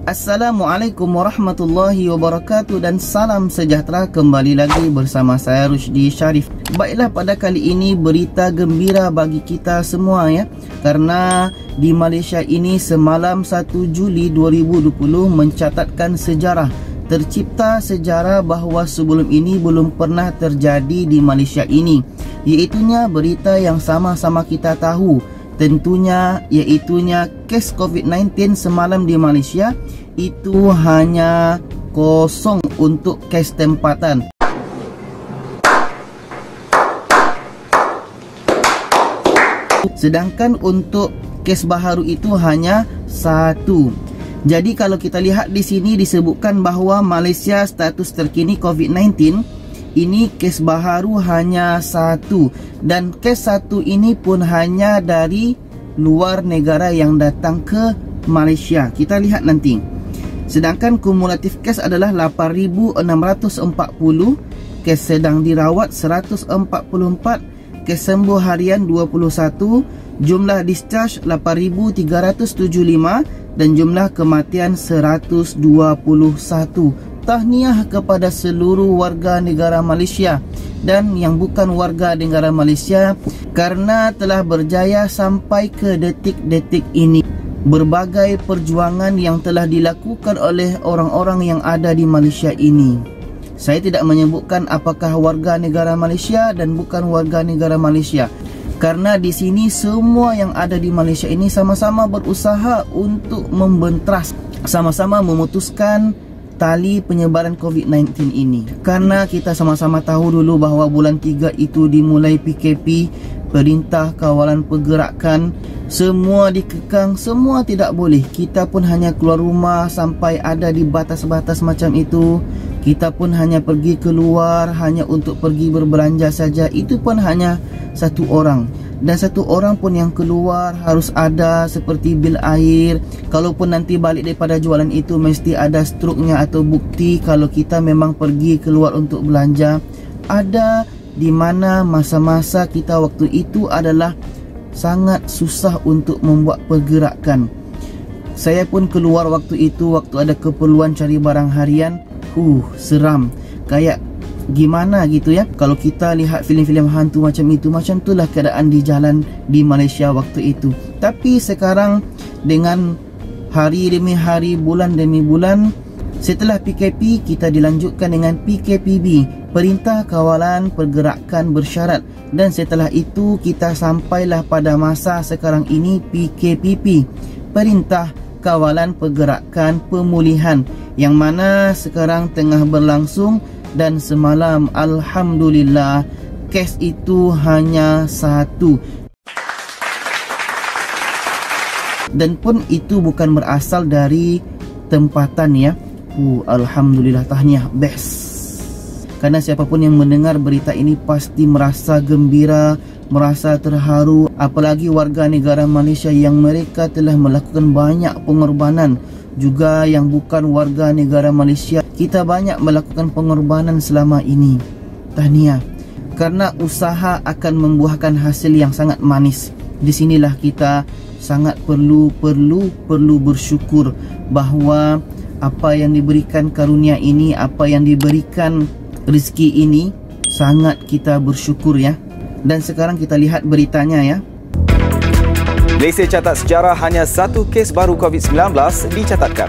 Assalamualaikum warahmatullahi wabarakatuh dan salam sejahtera, kembali lagi bersama saya Rusdi Sharif. Baiklah, pada kali ini berita gembira bagi kita semua ya, karena di Malaysia ini semalam 1 Juli 2020 mencatatkan sejarah. Tercipta sejarah bahawa sebelum ini belum pernah terjadi di Malaysia ini, iaitunya berita yang sama-sama kita tahu. Tentunya iaitunya kes COVID-19 semalam di Malaysia itu hanya kosong untuk kes tempatan. Sedangkan untuk kes baharu itu hanya 1. Jadi kalau kita lihat di sini disebutkan bahawa Malaysia status terkini COVID-19 ini kes baharu hanya 1, dan kes 1 ini pun hanya dari luar negara yang datang ke Malaysia. Kita lihat nanti. Sedangkan kumulatif kes adalah 8,640, kes sedang dirawat 144, kes sembuh harian 21, jumlah discharge 8,375 dan jumlah kematian 121. Tahniah kepada seluruh warga negara Malaysia dan yang bukan warga negara Malaysia karena telah berjaya sampai ke detik-detik ini. Berbagai perjuangan yang telah dilakukan oleh orang-orang yang ada di Malaysia ini. Saya tidak menyebutkan apakah warga negara Malaysia dan bukan warga negara Malaysia, karena di sini semua yang ada di Malaysia ini sama-sama berusaha untuk membentras, sama-sama memutuskan tali penyebaran COVID-19 ini. Karena kita sama-sama tahu dulu bahawa bulan 3 itu dimulai PKP, Perintah Kawalan Pergerakan, semua dikekang, semua tidak boleh. Kita pun hanya keluar rumah sampai ada di batas-batas macam itu. Kita pun hanya pergi keluar hanya untuk pergi berbelanja saja. Itu pun hanya 1 orang. Dan 1 orang pun yang keluar harus ada seperti bil air. Kalaupun nanti balik daripada jualan itu mesti ada struknya atau bukti kalau kita memang pergi keluar untuk belanja. Ada di mana masa-masa kita waktu itu adalah sangat susah untuk membuat pergerakan. Saya pun keluar waktu itu waktu ada keperluan cari barang harian. Seram. Kayak gimana gitu ya. Kalau kita lihat filem-filem hantu macam itu, macam itulah keadaan di jalan di Malaysia waktu itu. Tapi sekarang dengan hari demi hari, bulan demi bulan, setelah PKP kita dilanjutkan dengan PKPB, Perintah Kawalan Pergerakan Bersyarat, dan setelah itu kita sampailah pada masa sekarang ini PKPP, Perintah Kawalan Pergerakan Pemulihan, yang mana sekarang tengah berlangsung. Dan semalam alhamdulillah kes itu hanya 1. Dan pun itu bukan berasal dari tempatan ya. Alhamdulillah, tahniah, best. Karena siapapun yang mendengar berita ini pasti merasa gembira, merasa terharu. Apalagi warga negara Malaysia yang mereka telah melakukan banyak pengorbanan. Juga yang bukan warga negara Malaysia, kita banyak melakukan pengorbanan selama ini. Tahniah, karena usaha akan membuahkan hasil yang sangat manis. Di sinilah kita sangat perlu bersyukur bahawa apa yang diberikan karunia ini, apa yang diberikan rezeki ini, sangat kita bersyukur ya. Dan sekarang kita lihat beritanya ya. Malaysia catat sejarah, hanya 1 kes baru COVID-19 dicatatkan.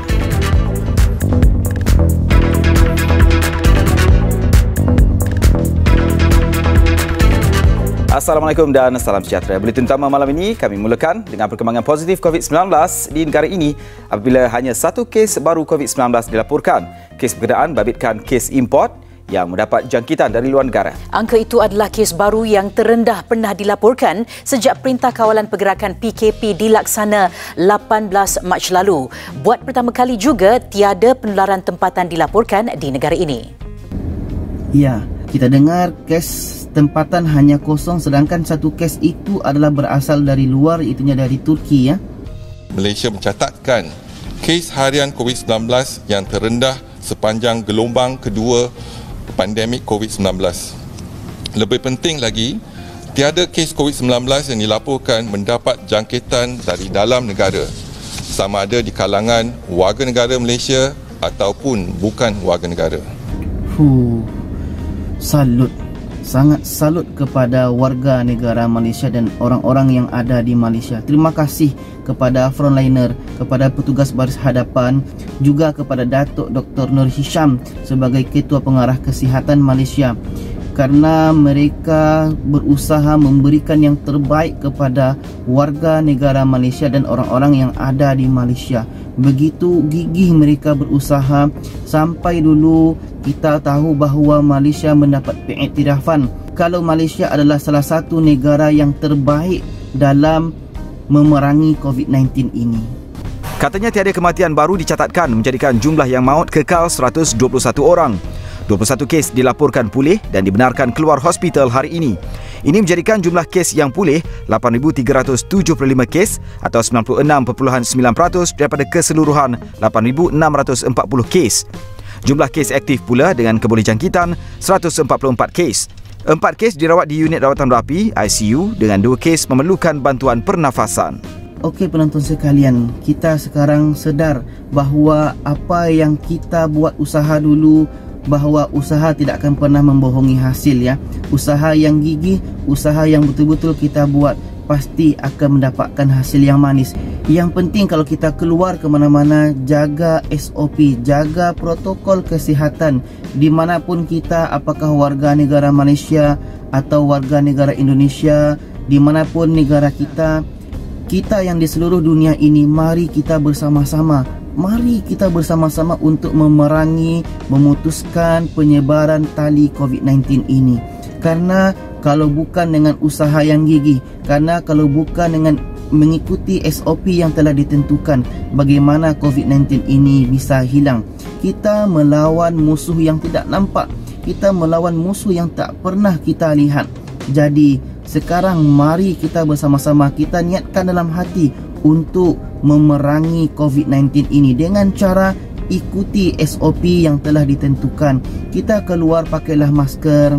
Assalamualaikum dan salam sejahtera. Buletin utama malam ini kami mulakan dengan perkembangan positif COVID-19 di negara ini apabila hanya 1 kes baru COVID-19 dilaporkan. Kes berkenaan babitkan kes import yang mendapat jangkitan dari luar negara. Angka itu adalah kes baru yang terendah pernah dilaporkan sejak Perintah Kawalan Pergerakan PKP dilaksana 18 Mac lalu. Buat pertama kali juga tiada penularan tempatan dilaporkan di negara ini. Ya, kita dengar kes tempatan hanya kosong, sedangkan 1 kes itu adalah berasal dari luar, itunya dari Turki ya. Malaysia mencatatkan kes harian COVID-19 yang terendah sepanjang gelombang kedua pandemik COVID-19. Lebih penting lagi, tiada kes COVID-19 yang dilaporkan mendapat jangkitan dari dalam negara. sama ada di kalangan warga negara Malaysia ataupun bukan warga negara. Salut. Sangat salut kepada warga negara Malaysia dan orang-orang yang ada di Malaysia. Terima kasih kepada frontliner, kepada petugas baris hadapan, juga kepada Datuk Dr. Nur Hisham sebagai Ketua Pengarah Kesihatan Malaysia, karena mereka berusaha memberikan yang terbaik kepada warga negara Malaysia dan orang-orang yang ada di Malaysia. Begitu gigih mereka berusaha sampai dulu kita tahu bahawa Malaysia mendapat pengiktirafan kalau Malaysia adalah salah satu negara yang terbaik dalam memerangi COVID-19 ini. Katanya tiada kematian baru dicatatkan, menjadikan jumlah yang maut kekal 121 orang. 21 kes dilaporkan pulih dan dibenarkan keluar hospital hari ini. Ini menjadikan jumlah kes yang pulih 8,375 kes atau 96.9% daripada keseluruhan 8,640 kes. Jumlah kes aktif pula dengan kebolehjangkitan 144 kes. 4 kes dirawat di unit rawatan rapi ICU dengan 2 kes memerlukan bantuan pernafasan. Okey penonton sekalian, kita sekarang sedar bahawa apa yang kita buat usaha dulu, bahawa usaha tidak akan pernah membohongi hasil ya. Usaha yang gigih, usaha yang betul-betul kita buat pasti akan mendapatkan hasil yang manis. Yang penting kalau kita keluar ke mana-mana, jaga SOP, jaga protokol kesihatan dimanapun kita, apakah warga negara Malaysia atau warga negara Indonesia, dimanapun negara kita yang di seluruh dunia ini, mari kita bersama-sama. Mari kita bersama-sama untuk memerangi, memutuskan penyebaran tali COVID-19 ini. Karena kalau bukan dengan usaha yang gigih, karena kalau bukan dengan mengikuti SOP yang telah ditentukan, bagaimana COVID-19 ini bisa hilang. Kita melawan musuh yang tidak nampak, kita melawan musuh yang tak pernah kita lihat. Jadi sekarang mari kita bersama-sama, kita niatkan dalam hati untuk memerangi COVID-19 ini dengan cara ikuti SOP yang telah ditentukan. Kita keluar pakailah masker,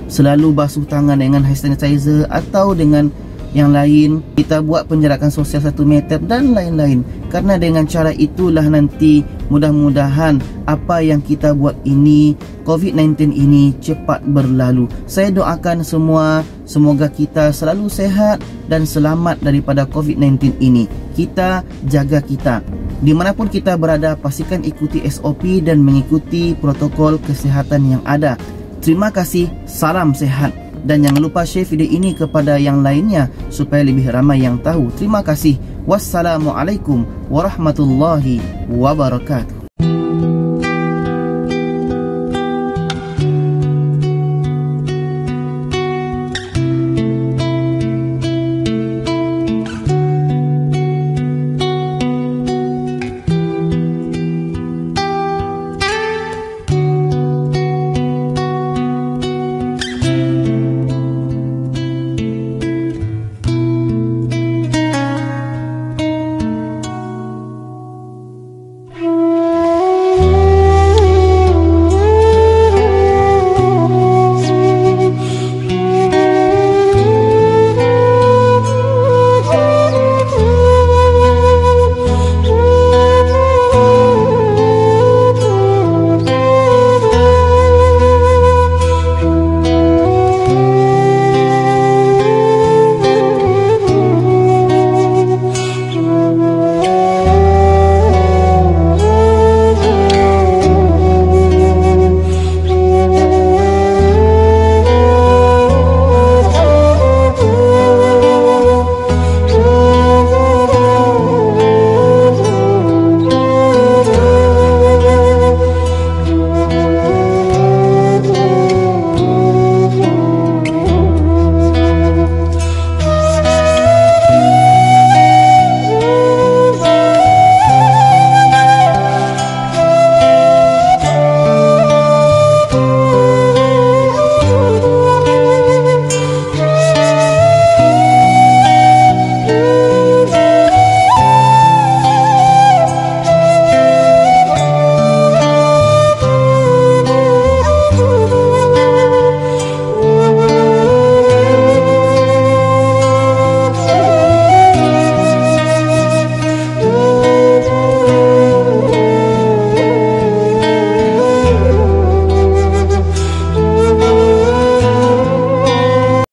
selalu basuh tangan dengan hand sanitizer atau dengan yang lain, kita buat penjarakan sosial 1 meter dan lain-lain. Karena dengan cara itulah nanti mudah-mudahan apa yang kita buat ini, COVID-19 ini cepat berlalu. Saya doakan semua, semoga kita selalu sehat dan selamat daripada COVID-19 ini. Kita jaga kita. Dimanapun kita berada, pastikan ikuti SOP dan mengikuti protokol kesihatan yang ada. Terima kasih, salam sehat. Dan jangan lupa share video ini kepada yang lainnya supaya lebih ramai yang tahu. Terima kasih. Wassalamualaikum warahmatullahi wabarakatuh.